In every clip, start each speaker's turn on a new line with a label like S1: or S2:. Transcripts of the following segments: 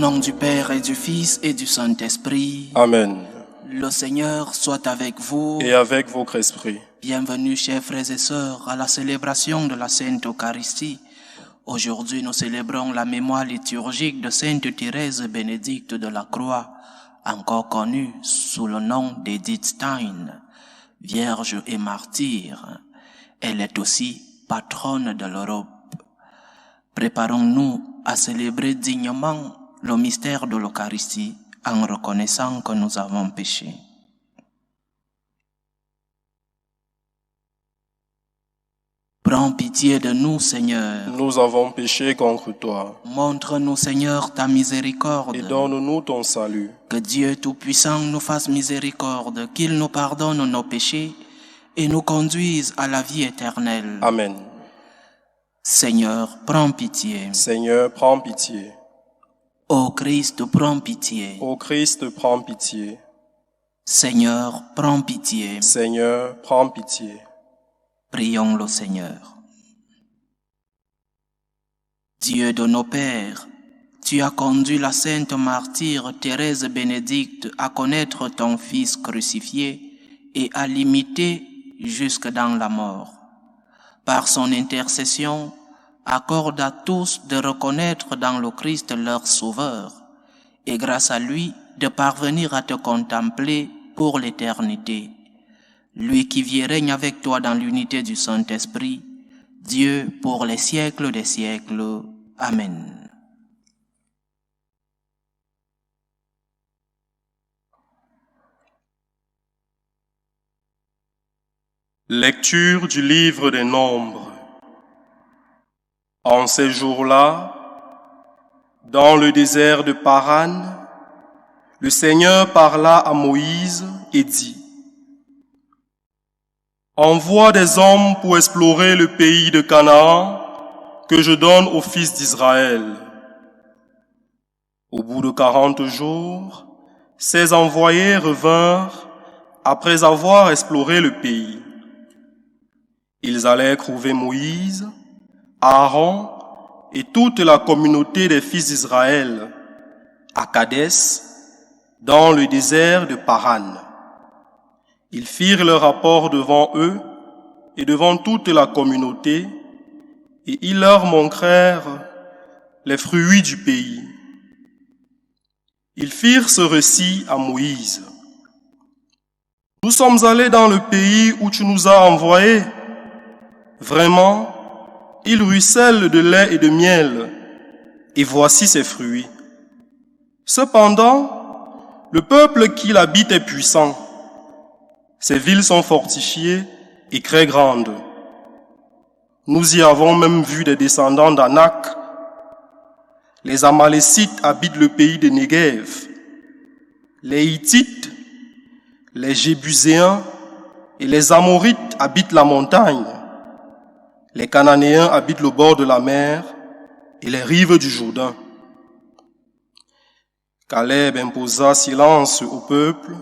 S1: nom du Père et du Fils et du Saint-Esprit.
S2: Amen.
S1: Le Seigneur soit avec vous.
S2: Et avec votre esprit.
S1: Bienvenue, chers frères et sœurs, à la célébration de la Sainte Eucharistie. Aujourd'hui, nous célébrons la mémoire liturgique de Sainte Thérèse Bénédicte de la Croix, encore connue sous le nom d'Edith Stein, vierge et martyre. Elle est aussi patronne de l'Europe. Préparons-nous à célébrer dignement le mystère de l'Eucharistie en reconnaissant que nous avons péché. Prends pitié de nous, Seigneur.
S2: Nous avons péché contre toi.
S1: Montre-nous, Seigneur, ta miséricorde.
S2: Et donne-nous ton salut.
S1: Que Dieu Tout-Puissant nous fasse miséricorde, qu'il nous pardonne nos péchés et nous conduise à la vie éternelle.
S2: Amen.
S1: Seigneur, prends pitié.
S2: Seigneur, prends pitié.
S1: Ô Christ, prends pitié.
S2: Ô Christ, prends pitié.
S1: Seigneur, prends pitié.
S2: Seigneur, prends pitié.
S1: Prions le Seigneur. Dieu de nos pères, tu as conduit la sainte martyre Thérèse Bénédicte à connaître ton Fils crucifié et à l'imiter jusque dans la mort. Par son intercession, accorde à tous de reconnaître dans le Christ leur Sauveur, et grâce à lui de parvenir à te contempler pour l'éternité. Lui qui vit et règne avec toi dans l'unité du Saint-Esprit, Dieu pour les siècles des siècles. Amen.
S2: Lecture du livre des Nombres. En ces jours-là, dans le désert de Paran, le Seigneur parla à Moïse et dit: Envoie des hommes pour explorer le pays de Canaan que je donne aux fils d'Israël. Au bout de 40 jours, ces envoyés revinrent après avoir exploré le pays. Ils allèrent trouver Moïse, Aaron et toute la communauté des fils d'Israël à Kadès, dans le désert de Paran. Ils firent leur rapport devant eux et devant toute la communauté, et ils leur montrèrent les fruits du pays. Ils firent ce récit à Moïse. Nous sommes allés dans le pays où tu nous as envoyés. Vraiment, il ruisselle de lait et de miel, et voici ses fruits. Cependant, le peuple qui l'habite est puissant. Ses villes sont fortifiées et très grandes. Nous y avons même vu des descendants d'Anak. Les Amalécites habitent le pays de Négev. Les Hittites, les Jébuséens et les Amorites habitent la montagne. Les Cananéens habitent le bord de la mer et les rives du Jourdain. Caleb imposa silence au peuple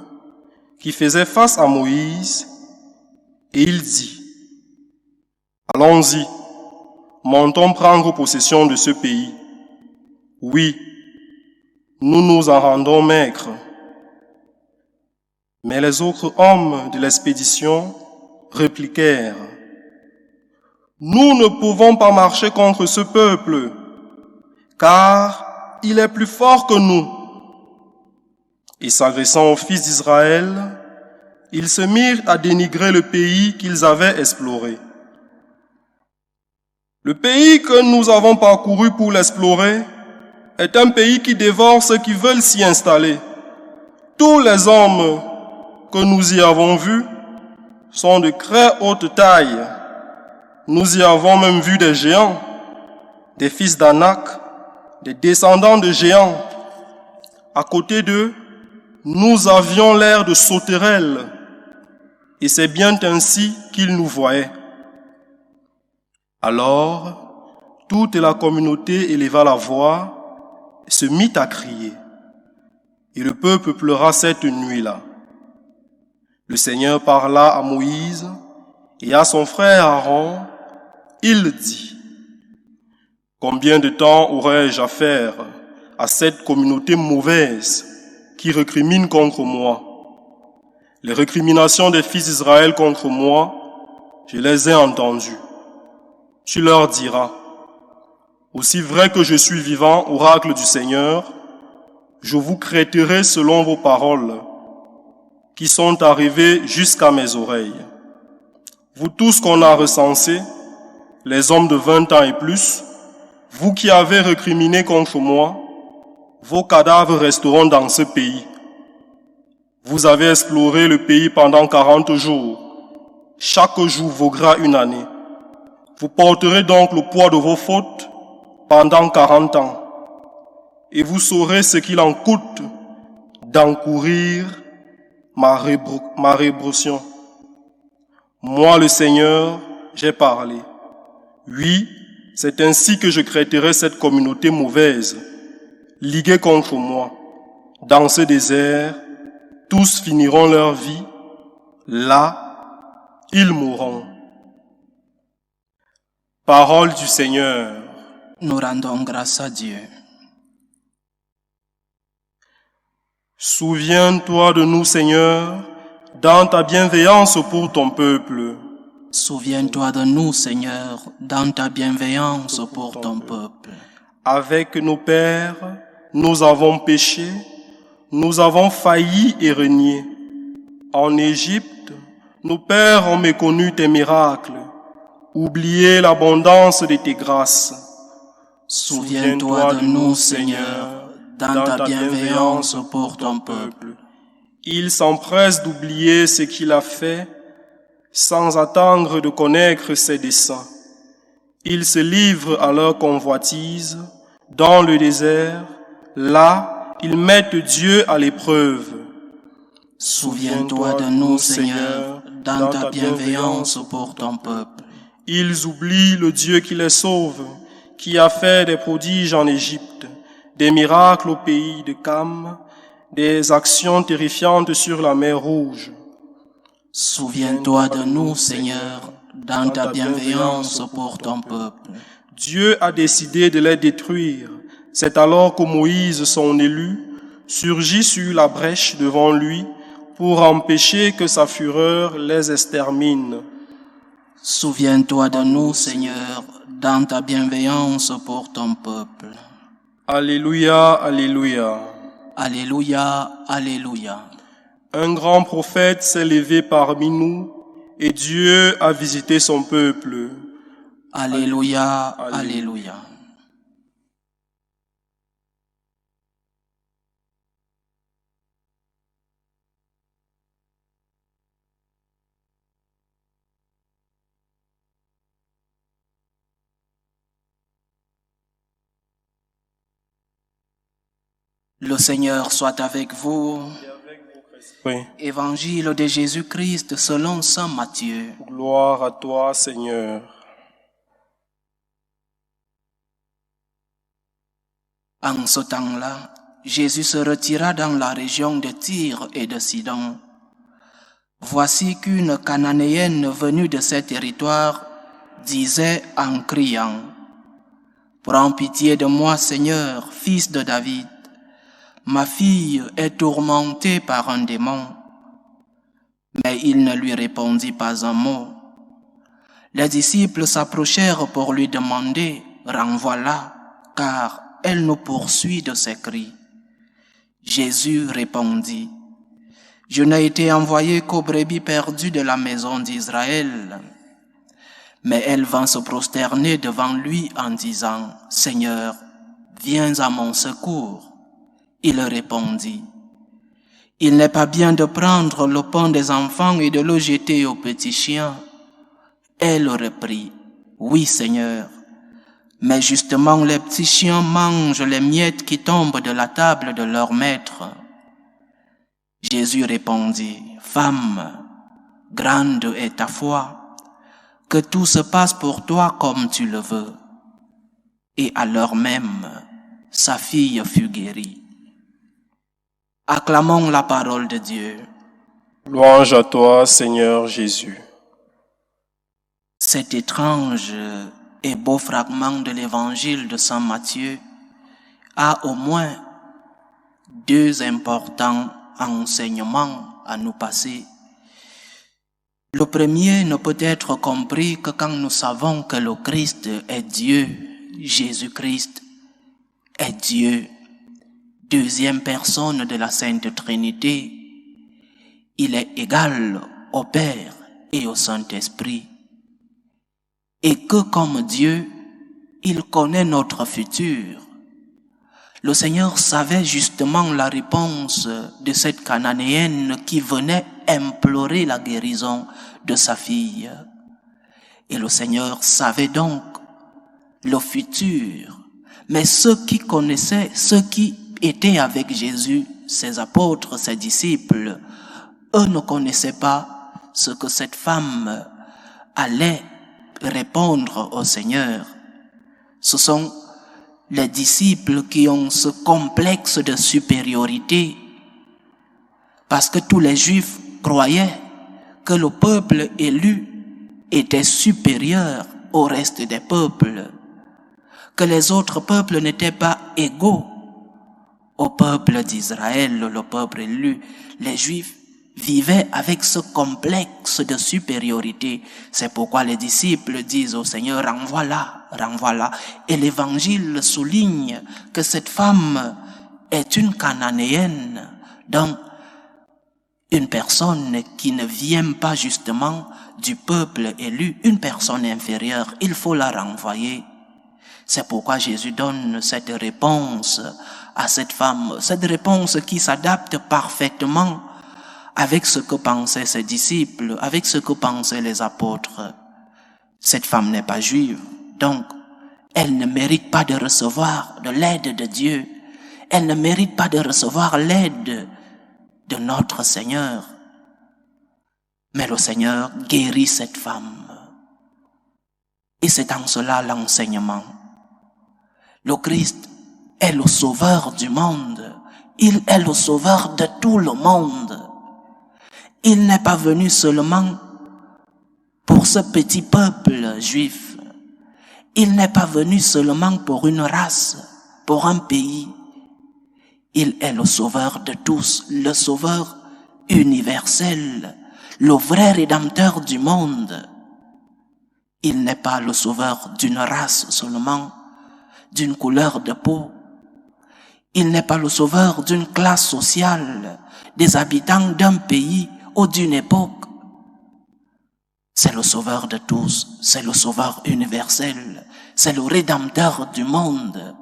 S2: qui faisait face à Moïse, et il dit: Allons-y, montons prendre possession de ce pays. Oui, nous nous en rendons maîtres. Mais les autres hommes de l'expédition répliquèrent: Nous ne pouvons pas marcher contre ce peuple, car il est plus fort que nous. Et s'adressant aux fils d'Israël, ils se mirent à dénigrer le pays qu'ils avaient exploré. Le pays que nous avons parcouru pour l'explorer est un pays qui dévore ceux qui veulent s'y installer. Tous les hommes que nous y avons vus sont de très haute taille. Nous y avons même vu des géants, des fils d'Anak, des descendants de géants. À côté d'eux, nous avions l'air de sauterelles, et c'est bien ainsi qu'ils nous voyaient. Alors, toute la communauté éleva la voix et se mit à crier. Et le peuple pleura cette nuit-là. Le Seigneur parla à Moïse et à son frère Aaron. Il dit: Combien de temps aurais-je à faire à cette communauté mauvaise qui récrimine contre moi. Les récriminations des fils d'Israël contre moi, je les ai entendues. Tu leur diras, aussi vrai que je suis vivant, oracle du Seigneur, je vous traiterai selon vos paroles, qui sont arrivées jusqu'à mes oreilles. Vous tous qu'on a recensés, les hommes de 20 ans et plus, vous qui avez récriminé contre moi, vos cadavres resteront dans ce pays. Vous avez exploré le pays pendant 40 jours. Chaque jour vaudra une année. Vous porterez donc le poids de vos fautes pendant 40 ans. Et vous saurez ce qu'il en coûte d'encourir ma rébrossion. Moi, le Seigneur, j'ai parlé. Oui, c'est ainsi que je traiterai cette communauté mauvaise, liguée contre moi. Dans ce désert, tous finiront leur vie. Là, ils mourront. Parole du Seigneur.
S1: Nous rendons grâce à Dieu.
S2: Souviens-toi de nous, Seigneur, dans ta bienveillance pour ton peuple.
S1: Souviens-toi de nous, Seigneur, dans ta bienveillance pour ton peuple.
S2: Avec nos pères, nous avons péché, nous avons failli et renié. En Égypte, nos pères ont méconnu tes miracles, oublié l'abondance de tes grâces.
S1: Souviens-toi de nous, Seigneur, dans ta bienveillance pour ton peuple.
S2: Ils s'empressent d'oublier ce qu'il a fait, sans attendre de connaître ses desseins. Ils se livrent à leur convoitise dans le désert. Là, ils mettent Dieu à l'épreuve.
S1: Souviens-toi de nous, Seigneur, dans ta bienveillance pour ton peuple.
S2: Ils oublient le Dieu qui les sauve, qui a fait des prodiges en Égypte, des miracles au pays de Cam, des actions terrifiantes sur la mer Rouge.
S1: Souviens-toi de nous, Seigneur, dans ta bienveillance pour ton peuple.
S2: Dieu a décidé de les détruire. C'est alors que Moïse, son élu, surgit sur la brèche devant lui pour empêcher que sa fureur les extermine.
S1: Souviens-toi de nous, Seigneur, dans ta bienveillance pour ton peuple.
S2: Alléluia, alléluia.
S1: Alléluia, alléluia.
S2: Un grand prophète s'est levé parmi nous et Dieu a visité son peuple.
S1: Alléluia, alléluia. Le Seigneur soit avec vous.
S2: Oui.
S1: Évangile de Jésus-Christ selon saint Matthieu.
S2: Gloire à toi, Seigneur.
S1: En ce temps-là, Jésus se retira dans la région de Tyr et de Sidon. Voici qu'une Cananéenne venue de ces territoires disait en criant, « Prends pitié de moi, Seigneur, fils de David. Ma fille est tourmentée par un démon. » Mais il ne lui répondit pas un mot. Les disciples s'approchèrent pour lui demander, « Renvoie-la, car elle nous poursuit de ses cris. » Jésus répondit, « Je n'ai été envoyé qu'aux brebis perdues de la maison d'Israël. » Mais elle vint se prosterner devant lui en disant, « Seigneur, viens à mon secours. » Il répondit, « Il n'est pas bien de prendre le pain des enfants et de le jeter aux petits chiens. » Elle reprit, « Oui, Seigneur, mais justement les petits chiens mangent les miettes qui tombent de la table de leur maître. » Jésus répondit, « Femme, grande est ta foi, que tout se passe pour toi comme tu le veux. » Et à l'heure même, sa fille fut guérie. Acclamons la parole de Dieu.
S2: Louange à toi, Seigneur Jésus.
S1: Cet étrange et beau fragment de l'évangile de saint Matthieu a au moins deux importants enseignements à nous passer. Le premier ne peut être compris que quand nous savons que le Christ est Dieu, Jésus-Christ est Dieu, deuxième personne de la Sainte Trinité. Il est égal au Père et au Saint-Esprit. Et que comme Dieu, il connaît notre futur. Le Seigneur savait justement la réponse de cette Cananéenne qui venait implorer la guérison de sa fille. Et le Seigneur savait donc le futur. Mais ceux qui connaissaient, ceux qui étaient avec Jésus, ses apôtres, ses disciples, eux ne connaissaient pas ce que cette femme allait répondre au Seigneur. Ce sont les disciples qui ont ce complexe de supériorité, parce que tous les Juifs croyaient que le peuple élu était supérieur au reste des peuples, que les autres peuples n'étaient pas égaux au peuple d'Israël, le peuple élu. Les Juifs vivaient avec ce complexe de supériorité. C'est pourquoi les disciples disent au Seigneur, renvoie-la, renvoie-la. Et l'Évangile souligne que cette femme est une Cananéenne, donc une personne qui ne vient pas justement du peuple élu, une personne inférieure. Il faut la renvoyer. C'est pourquoi Jésus donne cette réponse à cette femme, cette réponse qui s'adapte parfaitement avec ce que pensaient ses disciples, avec ce que pensaient les apôtres. Cette femme n'est pas juive, donc elle ne mérite pas de recevoir de l'aide de Dieu. Elle ne mérite pas de recevoir l'aide de notre Seigneur. Mais le Seigneur guérit cette femme. Et c'est en cela l'enseignement. Le Christ est le sauveur du monde. Il est le sauveur de tout le monde. Il n'est pas venu seulement pour ce petit peuple juif. Il n'est pas venu seulement pour une race, pour un pays. Il est le sauveur de tous, le sauveur universel, le vrai rédempteur du monde. Il n'est pas le sauveur d'une race seulement, d'une couleur de peau. Il n'est pas le sauveur d'une classe sociale, des habitants d'un pays ou d'une époque. C'est le sauveur de tous, c'est le sauveur universel, c'est le rédempteur du monde,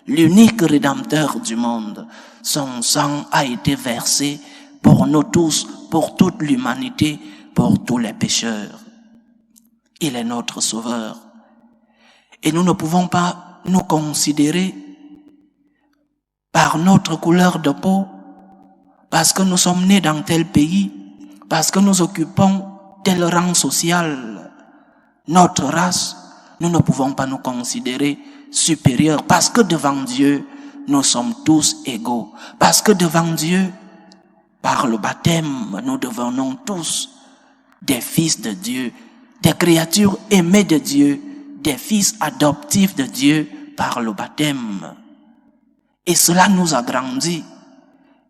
S1: l'unique rédempteur du monde. Son sang a été versé pour nous tous, pour toute l'humanité, pour tous les pécheurs. Il est notre sauveur. Et nous ne pouvons pas nous considérer par notre couleur de peau, parce que nous sommes nés dans tel pays, parce que nous occupons tel rang social, notre race, nous ne pouvons pas nous considérer supérieurs, parce que devant Dieu, nous sommes tous égaux. Parce que devant Dieu, par le baptême, nous devenons tous des fils de Dieu, des créatures aimées de Dieu, des fils adoptifs de Dieu par le baptême. Et cela nous agrandit,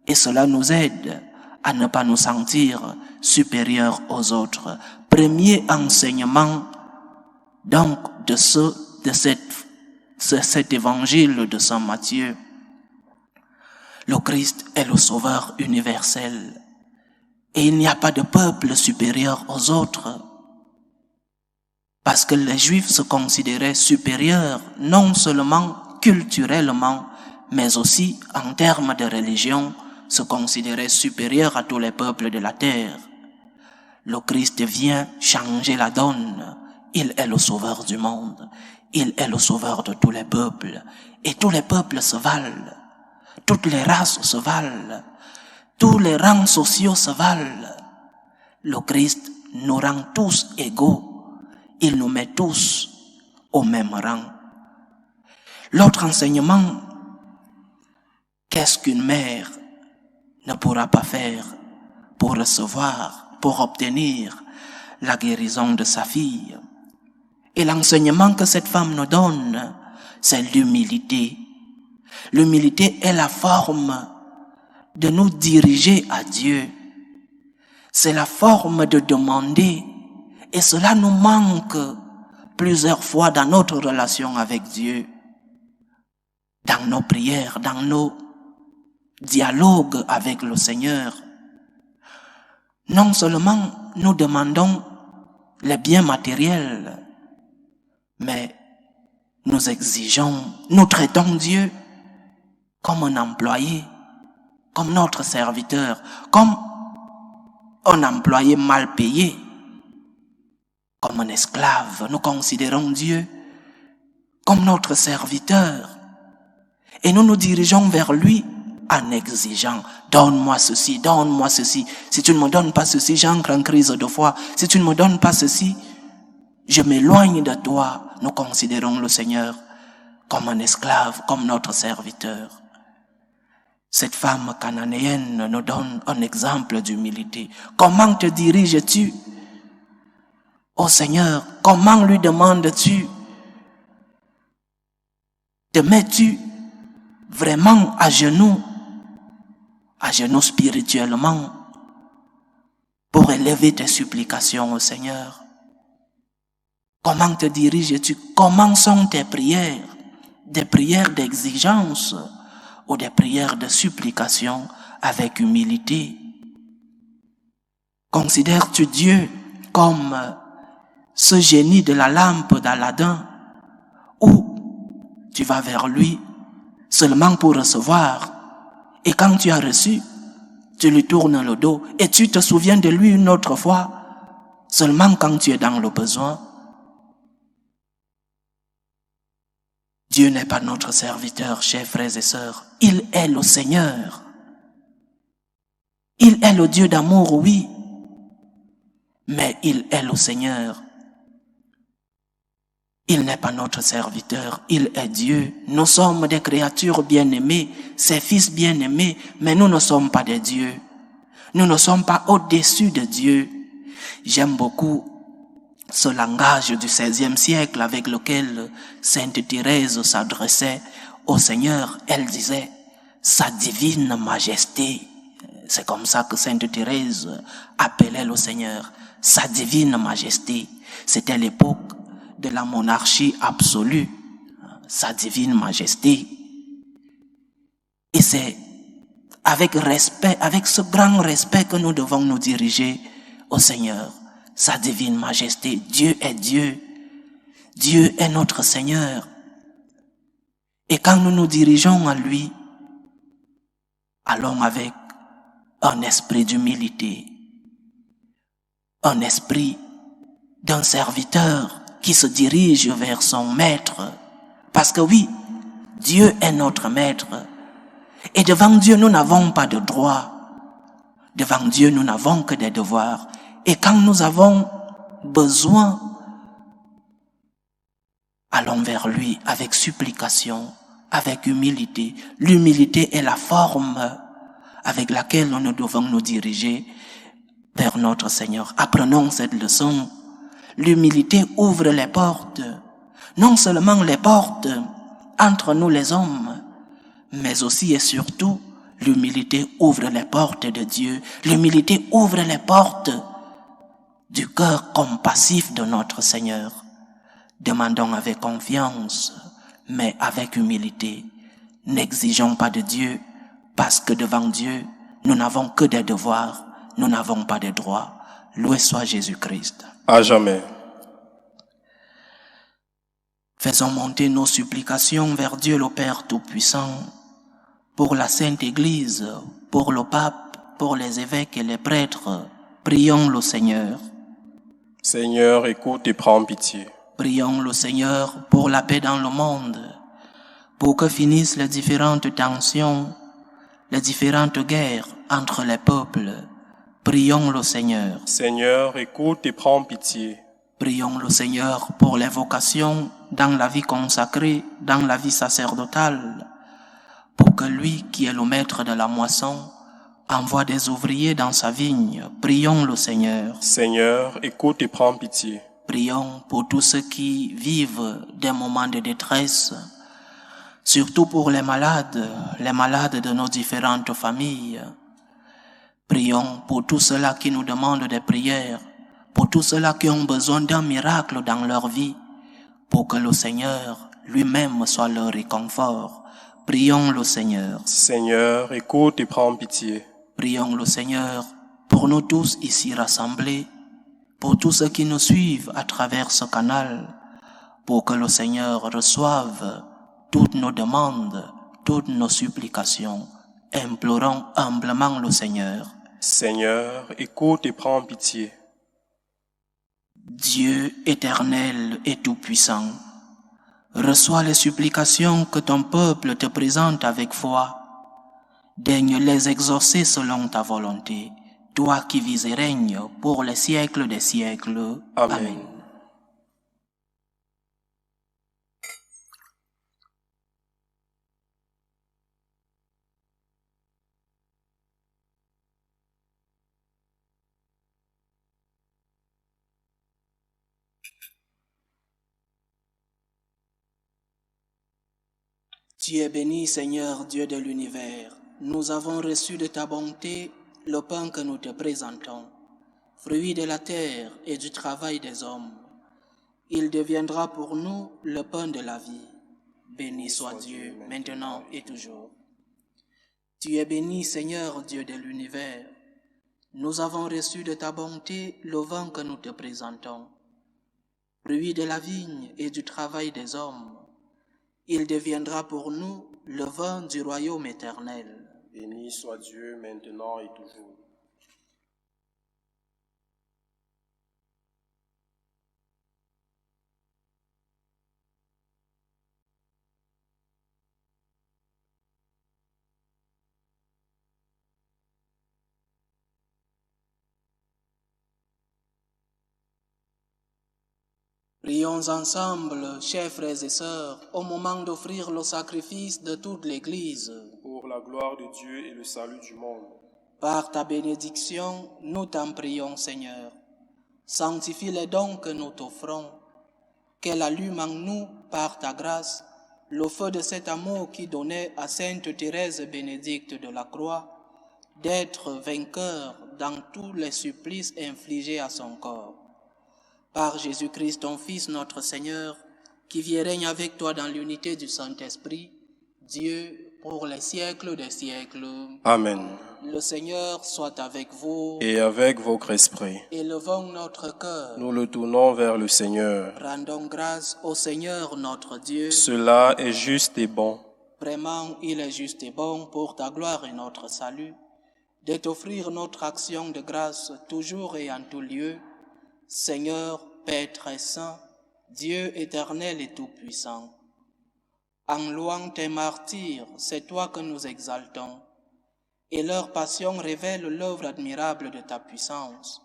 S1: et cela nous aide à ne pas nous sentir supérieurs aux autres. Premier enseignement, donc, de cet évangile de Saint Matthieu. Le Christ est le sauveur universel. Et il n'y a pas de peuple supérieur aux autres. Parce que les Juifs se considéraient supérieurs, non seulement culturellement, mais aussi en termes de religion, se considéraient supérieurs à tous les peuples de la terre. Le Christ vient changer la donne. Il est le sauveur du monde. Il est le sauveur de tous les peuples. Et tous les peuples se valent. Toutes les races se valent. Tous les rangs sociaux se valent. Le Christ nous rend tous égaux. Il nous met tous au même rang. L'autre enseignement, qu'est-ce qu'une mère ne pourra pas faire pour recevoir, pour obtenir la guérison de sa fille? Et l'enseignement que cette femme nous donne, c'est l'humilité. L'humilité est la forme de nous diriger à Dieu. C'est la forme de demander, et cela nous manque plusieurs fois dans notre relation avec Dieu, dans nos prières, dans nos dialogues avec le Seigneur. Non seulement nous demandons les biens matériels, mais nous exigeons, nous traitons Dieu comme un employé, comme notre serviteur, comme un employé mal payé, comme un esclave. Nous considérons Dieu comme notre serviteur et nous nous dirigeons vers lui en exigeant, donne-moi ceci, donne-moi ceci. Si tu ne me donnes pas ceci, j'entre en crise de foi. Si tu ne me donnes pas ceci, je m'éloigne de toi. Nous considérons le Seigneur comme un esclave, comme notre serviteur. Cette femme cananéenne nous donne un exemple d'humilité. Comment te diriges-tu au Seigneur? Comment lui demandes-tu? Te mets-tu vraiment à genoux spirituellement, pour élever tes supplications au Seigneur? Comment te diriges-tu? Comment sont tes prières? Des prières d'exigence ou des prières de supplication avec humilité? Considères-tu Dieu comme ce génie de la lampe d'Aladin, ou tu vas vers lui seulement pour recevoir, et quand tu as reçu, tu lui tournes le dos et tu te souviens de lui une autre fois, seulement quand tu es dans le besoin? Dieu n'est pas notre serviteur, chers frères et sœurs. Il est le Seigneur. Il est le Dieu d'amour, oui, mais il est le Seigneur. Il n'est pas notre serviteur, il est Dieu. Nous sommes des créatures bien-aimées, ses fils bien-aimés, mais nous ne sommes pas des dieux. Nous ne sommes pas au-dessus de Dieu. J'aime beaucoup ce langage du XVIe siècle avec lequel Sainte Thérèse s'adressait au Seigneur. Elle disait « Sa divine majesté ». C'est comme ça que Sainte Thérèse appelait le Seigneur. « Sa divine majesté ». C'était l'époque de la monarchie absolue, sa divine majesté. Et c'est avec respect, avec ce grand respect que nous devons nous diriger au Seigneur. Sa divine majesté, Dieu est Dieu. Dieu est notre Seigneur. Et quand nous nous dirigeons à lui, allons avec un esprit d'humilité, un esprit d'un serviteur qui se dirige vers son maître. Parce que oui, Dieu est notre maître. Et devant Dieu, nous n'avons pas de droit. Devant Dieu, nous n'avons que des devoirs. Et quand nous avons besoin, allons vers lui avec supplication, avec humilité. L'humilité est la forme avec laquelle nous devons nous diriger vers notre Seigneur. Apprenons cette leçon. L'humilité ouvre les portes, non seulement les portes entre nous les hommes, mais aussi et surtout, l'humilité ouvre les portes de Dieu. L'humilité ouvre les portes du cœur compassif de notre Seigneur. Demandons avec confiance, mais avec humilité. N'exigeons pas de Dieu, parce que devant Dieu, nous n'avons que des devoirs, nous n'avons pas de droits. Loué soit Jésus-Christ.
S2: À jamais.
S1: Faisons monter nos supplications vers Dieu le Père Tout-Puissant, pour la Sainte Église, pour le Pape, pour les évêques et les prêtres. Prions le Seigneur.
S2: Seigneur, écoute et prends pitié.
S1: Prions le Seigneur pour la paix dans le monde, pour que finissent les différentes tensions, les différentes guerres entre les peuples. Prions le Seigneur.
S2: Seigneur, écoute et prends pitié.
S1: Prions le Seigneur pour les vocations dans la vie consacrée, dans la vie sacerdotale, pour que lui qui est le maître de la moisson envoie des ouvriers dans sa vigne. Prions le Seigneur.
S2: Seigneur, écoute et prends pitié.
S1: Prions pour tous ceux qui vivent des moments de détresse, surtout pour les malades de nos différentes familles. Prions pour tous ceux-là qui nous demandent des prières, pour tous ceux-là qui ont besoin d'un miracle dans leur vie, pour que le Seigneur lui-même soit leur réconfort. Prions le Seigneur.
S2: Seigneur, écoute et prends pitié.
S1: Prions le Seigneur pour nous tous ici rassemblés, pour tous ceux qui nous suivent à travers ce canal, pour que le Seigneur reçoive toutes nos demandes, toutes nos supplications. Implorons humblement le Seigneur.
S2: Seigneur, écoute et prends pitié.
S1: Dieu éternel et tout-puissant, reçois les supplications que ton peuple te présente avec foi. Daigne les exaucer selon ta volonté, toi qui vis et règnes pour les siècles des siècles.
S2: Amen.
S1: Tu es béni, Seigneur, Dieu de l'univers. Nous avons reçu de ta bonté le pain que nous te présentons, fruit de la terre et du travail des hommes. Il deviendra pour nous le pain de la vie. Béni soit Dieu, maintenant et toujours. Tu es béni, Seigneur, Dieu de l'univers. Nous avons reçu de ta bonté le vin que nous te présentons, fruit de la vigne et du travail des hommes. Il deviendra pour nous le vin du royaume éternel.
S2: Béni soit Dieu maintenant et toujours.
S1: Prions ensemble, chers frères et sœurs, au moment d'offrir le sacrifice de toute l'Église.
S2: Pour la gloire de Dieu et le salut du monde.
S1: Par ta bénédiction, nous t'en prions, Seigneur. Sanctifie les dons que nous t'offrons, qu'elle allume en nous, par ta grâce, le feu de cet amour qui donnait à Sainte Thérèse Bénédicte de la Croix d'être vainqueur dans tous les supplices infligés à son corps. Par Jésus-Christ, ton Fils, notre Seigneur, qui vit et règne avec toi dans l'unité du Saint-Esprit, Dieu, pour les siècles des siècles.
S2: Amen.
S1: Le Seigneur soit avec vous.
S2: Et avec votre esprit.
S1: Élevons notre cœur.
S2: Nous le tournons vers le Seigneur.
S1: Rendons grâce au Seigneur notre Dieu.
S2: Cela est juste et bon.
S1: Vraiment, il est juste et bon pour ta gloire et notre salut, de t'offrir notre action de grâce toujours et en tout lieu. Seigneur, Père très saint, Dieu éternel et tout-puissant, en louant tes martyrs, c'est toi que nous exaltons, et leur passion révèle l'œuvre admirable de ta puissance.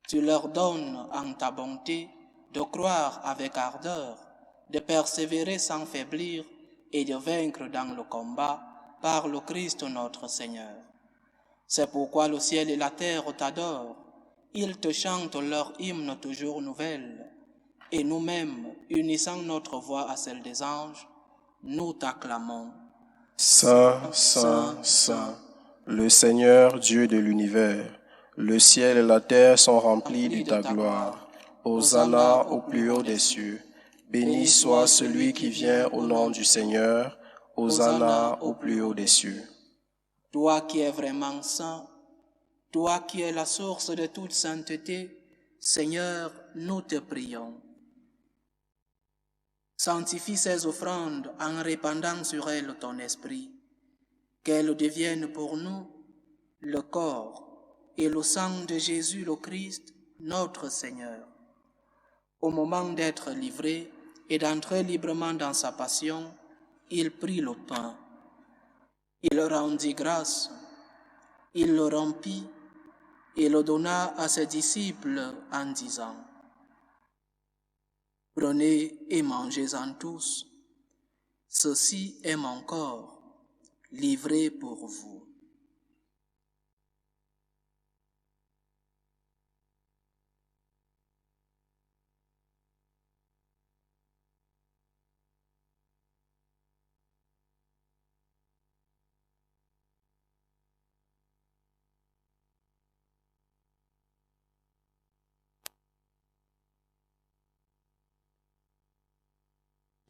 S1: Tu leur donnes en ta bonté de croire avec ardeur, de persévérer sans faiblir et de vaincre dans le combat par le Christ notre Seigneur. C'est pourquoi le ciel et la terre t'adorent. Ils te chantent leur hymne toujours nouvelle, et nous-mêmes, unissant notre voix à celle des anges, nous t'acclamons.
S2: Saint, Saint, Saint, le Seigneur Dieu de l'univers, le ciel et la terre sont remplis de ta gloire. Hosanna au plus haut des cieux. Béni soit celui qui vient au nom du Seigneur. Hosanna au plus haut des cieux.
S1: Toi qui es vraiment saint, toi qui es la source de toute sainteté, Seigneur, nous te prions. Sanctifie ces offrandes en répandant sur elles ton esprit, qu'elles deviennent pour nous le corps et le sang de Jésus le Christ, notre Seigneur. Au moment d'être livré et d'entrer librement dans sa passion, il prit le pain. Il rendit grâce, il le rompit et le donna à ses disciples en disant : « Prenez et mangez-en tous. Ceci est mon corps, livré pour vous. »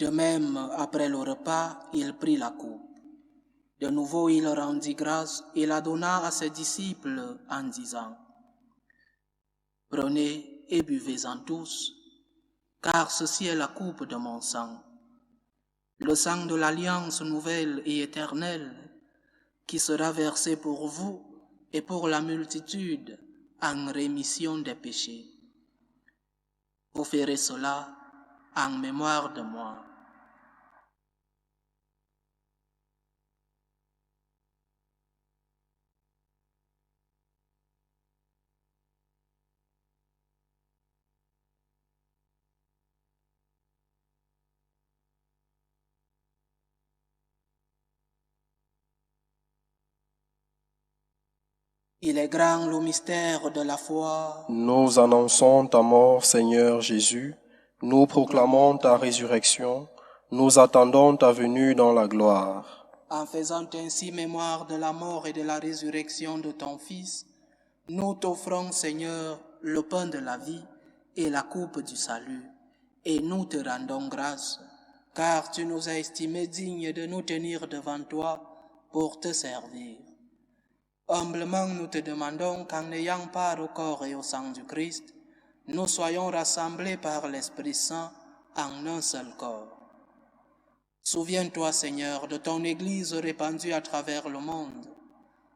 S1: De même, après le repas, il prit la coupe. De nouveau, il rendit grâce et la donna à ses disciples en disant, « Prenez et buvez-en tous, car ceci est la coupe de mon sang, le sang de l'alliance nouvelle et éternelle, qui sera versé pour vous et pour la multitude en rémission des péchés. Vous ferez cela en mémoire de moi. » Il est grand le mystère de la foi.
S2: Nous annonçons ta mort, Seigneur Jésus. Nous proclamons ta résurrection. Nous attendons ta venue dans la gloire.
S1: En faisant ainsi mémoire de la mort et de la résurrection de ton Fils, nous t'offrons, Seigneur, le pain de la vie et la coupe du salut, et nous te rendons grâce, car tu nous as estimés dignes de nous tenir devant toi pour te servir. Humblement, nous te demandons qu'en ayant part au corps et au sang du Christ, nous soyons rassemblés par l'Esprit Saint en un seul corps. Souviens-toi, Seigneur, de ton Église répandue à travers le monde.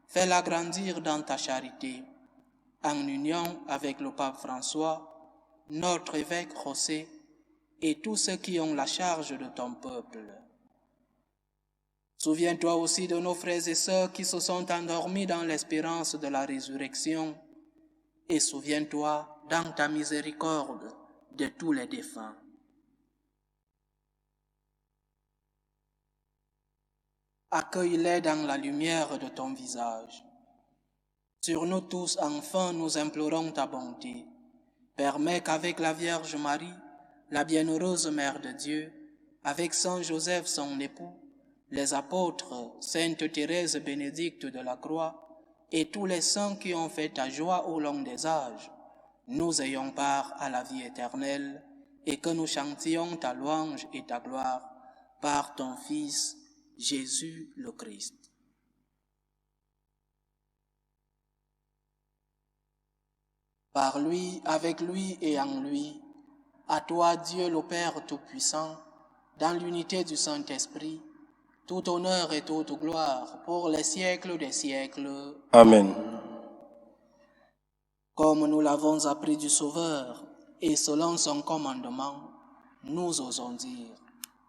S1: Fais-la grandir dans ta charité, en union avec le pape François, notre évêque José et tous ceux qui ont la charge de ton peuple. Souviens-toi aussi de nos frères et sœurs qui se sont endormis dans l'espérance de la résurrection, et souviens-toi, dans ta miséricorde, de tous les défunts. Accueille-les dans la lumière de ton visage. Sur nous tous, enfin, nous implorons ta bonté. Permets qu'avec la Vierge Marie, la bienheureuse Mère de Dieu, avec Saint Joseph son époux, les apôtres, Sainte Thérèse Bénédicte de la Croix, et tous les saints qui ont fait ta joie au long des âges, nous ayons part à la vie éternelle, et que nous chantions ta louange et ta gloire par ton Fils, Jésus le Christ. Par lui, avec lui et en lui, à toi Dieu le Père Tout-Puissant, dans l'unité du Saint-Esprit, tout honneur et toute gloire pour les siècles des siècles.
S2: Amen.
S1: Comme nous l'avons appris du Sauveur, et selon son commandement, nous osons dire,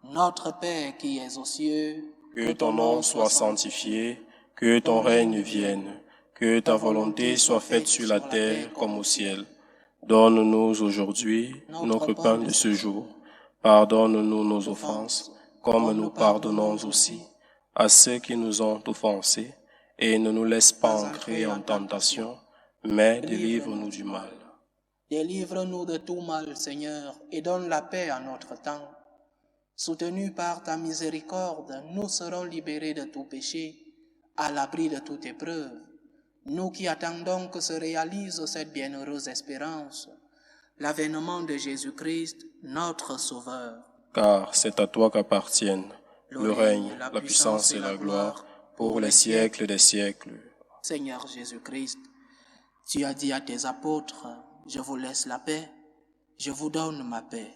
S1: Notre Père qui es aux cieux,
S2: Que ton nom soit sanctifié, que ton règne vienne, que ta volonté soit faite sur la terre comme au ciel. Donne-nous aujourd'hui notre pain de ce jour. Pardonne-nous nos offenses, comme nous pardonnons aussi à ceux qui nous ont offensés, et ne nous laisse pas entrer en tentation, mais délivre-nous du mal.
S1: Délivre-nous de tout mal, Seigneur, et donne la paix à notre temps. Soutenus par ta miséricorde, nous serons libérés de tout péché, à l'abri de toute épreuve. Nous qui attendons que se réalise cette bienheureuse espérance, l'avènement de Jésus-Christ, notre Sauveur.
S2: Car c'est à toi qu'appartiennent le règne, la puissance et la gloire pour les siècles des siècles.
S1: Seigneur Jésus-Christ, tu as dit à tes apôtres, « Je vous laisse la paix, je vous donne ma paix. »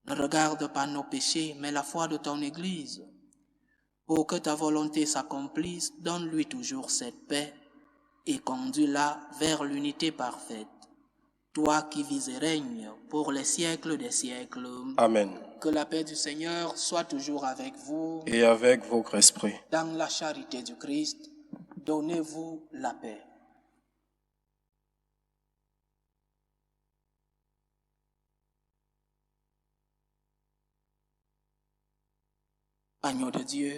S1: Ne regarde pas nos péchés, mais la foi de ton Église. Pour que ta volonté s'accomplisse, donne-lui toujours cette paix et conduis-la vers l'unité parfaite. Toi qui vis et règnes pour les siècles des siècles.
S2: Amen.
S1: Que la paix du Seigneur soit toujours avec vous.
S2: Et avec votre esprit.
S1: Dans la charité du Christ, donnez-vous la paix. Agneau de Dieu,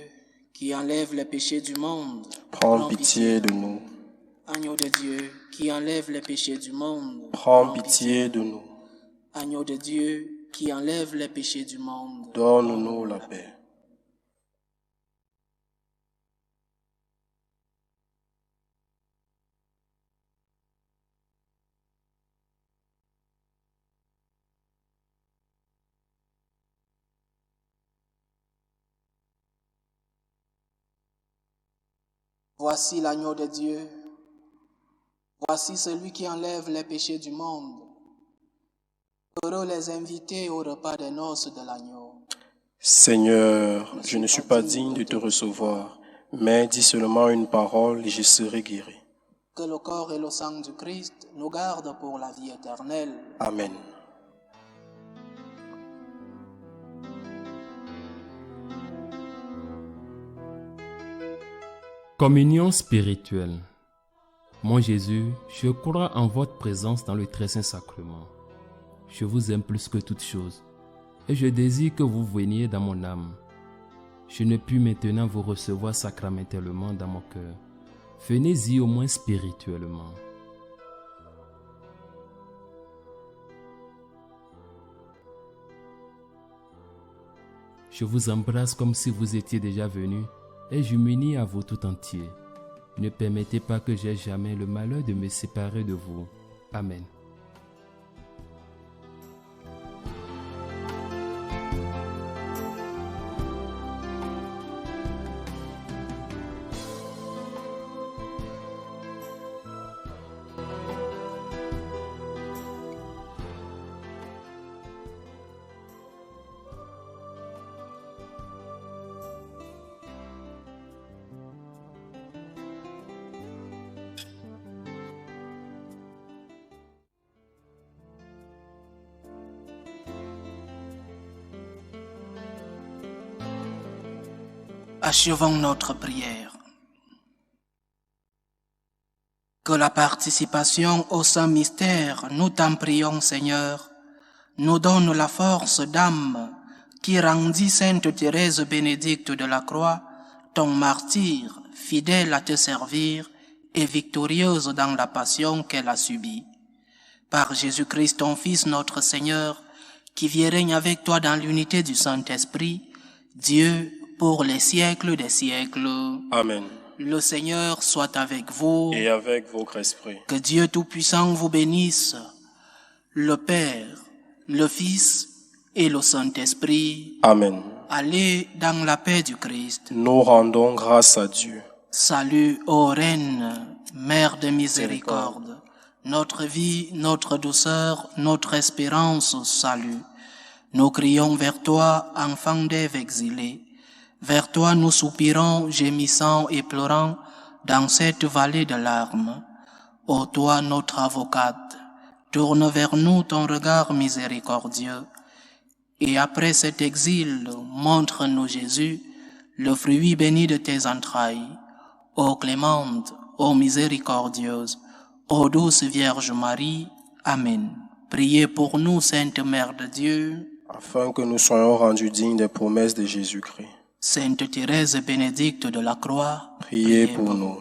S1: qui enlève les péchés du monde,
S2: prends pitié de nous.
S1: Agneau de Dieu, qui enlève les péchés du monde,
S2: prends pitié de nous.
S1: Agneau de Dieu, qui enlève les péchés du monde,
S2: donne-nous la paix.
S1: Voici l'agneau de Dieu. Voici celui qui enlève les péchés du monde. Heureux les invités au repas des noces de l'agneau.
S2: Seigneur, je ne suis pas digne de te recevoir, mais dis seulement une parole et je serai guéri.
S1: Que le corps et le sang du Christ nous gardent pour la vie éternelle.
S2: Amen.
S3: Communion spirituelle. Mon Jésus, je crois en votre présence dans le très saint sacrement. Je vous aime plus que toute chose et je désire que vous veniez dans mon âme. Je ne puis maintenant vous recevoir sacramentellement dans mon cœur. Venez-y au moins spirituellement. Je vous embrasse comme si vous étiez déjà venu et je m'unis à vous tout entier. Ne permettez pas que j'aie jamais le malheur de me séparer de vous. Amen.
S1: Achevons notre prière. Que la participation au saint mystère, nous t'en prions Seigneur, nous donne la force d'âme qui rendit sainte Thérèse bénédicte de la Croix, ton martyr, fidèle à te servir et victorieuse dans la passion qu'elle a subie. Par Jésus-Christ ton Fils notre Seigneur, qui vit et règne avec toi dans l'unité du Saint-Esprit, Dieu, pour les siècles des siècles.
S2: Amen.
S1: Le Seigneur soit avec vous.
S2: Et avec votre esprit.
S1: Que Dieu Tout-Puissant vous bénisse, le Père, le Fils et le Saint-Esprit.
S2: Amen.
S1: Allez dans la paix du Christ.
S2: Nous rendons grâce à Dieu.
S1: Salut, ô Reine, Mère de miséricorde. Notre vie, notre douceur, notre espérance, salut. Nous crions vers toi, enfant d'Ève exilée. Vers toi nous soupirons, gémissant et pleurant dans cette vallée de larmes. Ô toi notre avocate, tourne vers nous ton regard miséricordieux. Et après cet exil, montre-nous Jésus, le fruit béni de tes entrailles. Ô clémente, ô miséricordieuse, ô douce Vierge Marie. Amen. Priez pour nous, Sainte Mère de Dieu,
S2: afin que nous soyons rendus dignes des promesses de Jésus-Christ.
S1: Sainte Thérèse bénédicte de la Croix,
S2: Priez pour nous.